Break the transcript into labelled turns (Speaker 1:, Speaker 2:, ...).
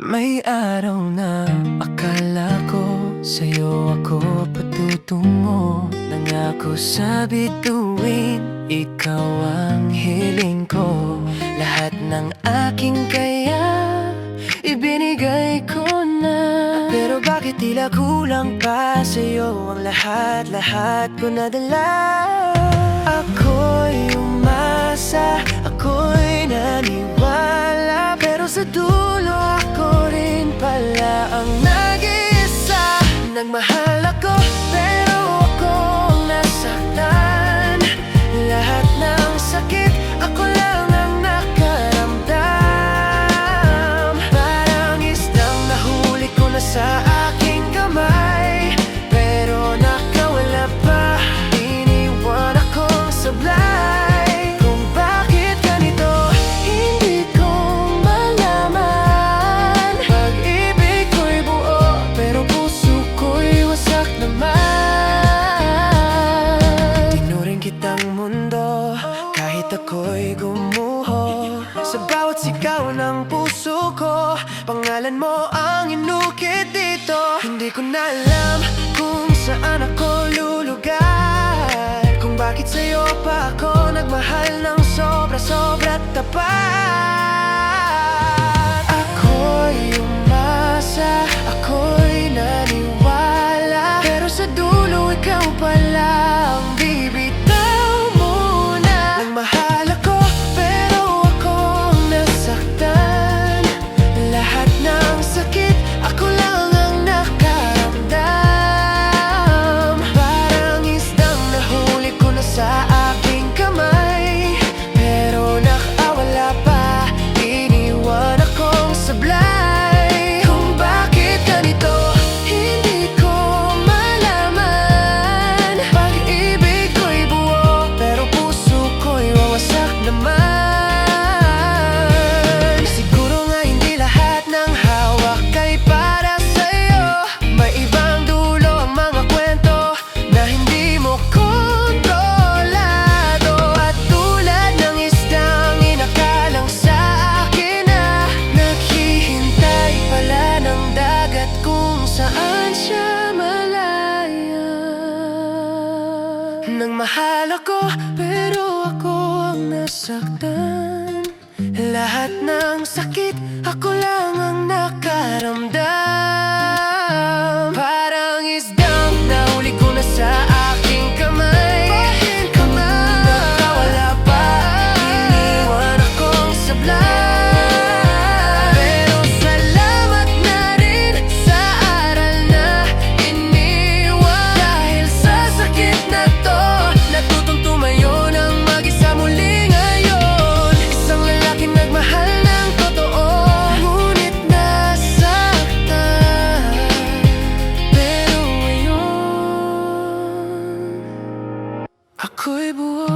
Speaker 1: May araw na akala ko sa'yo ako patutungo. Nangako sa bituin, ikaw ang hiling ko. Lahat ng aking kaya, ibinigay ko na. Pero bakit tila kulang pa sa'yo ang lahat-lahat ko nadala? Ako'y umasa, ako'y naniwala, pero sa dulo ako rin pala ang nag-iisa. Nagmahal ako pero ako ang nasaktan. Lahat ng sakit ako lang ang nakaramdam. Parang isdang nahuli ko na sa aking kamay, pero nakawala pa, iniwan akong sablay. Kung bakit ganito, hindi ko malaman. Pag-ibig ko'y buo, pero puso ko'y wasak naman. Tinuring kitang mundo, kahit ako'y gumuho. Sa bawat sigaw ng puso ko, pangalan mo ang inukit dito. Hindi ko na alam kung saan ako lulugar, kung bakit sa'yo pa ako nagmahal ng sobra-sobra tapat. Ako'y umasa, ako'y naniwala, pero sa dulo ikaw pala ang bibitaw muna. Nagmahal ako pero ako ang nasaktan. Lahat ng sakit ako lang ang nakaramdam. Parang isdang nahuli ko na sa aking kamay, pero nakawala pa, iniwan akong sablay. Kung bakit ganito, hindi ko malaman. Pag-ibig ko'y buo, pero puso ko'y wawasak naman. Siguro nga hindi lahat ng hawak ay para sa'yo. May ibang dulo ang mga kwento na hindi mo kontrolado. At tulad ng isdang inakalang sa akin na naghihintay pala ng dagat kung saan siya malaya. Nagmahal ako pero ako ang nasaktan. Lahat ng sakit ako lang ang nakaramdam. Parang isdang nahuli ko na sa aking kamay, nakawala pa, iniwan akong sablay. Pero salamat na rin sa aral na iniwan. Dahil sa sakit na to, natutong tumayo ng mag-isa muli ngayon. Isang lalaking nagmahal ng totoo, ngunit nasaktan. Pero ngayon, ako'y buo,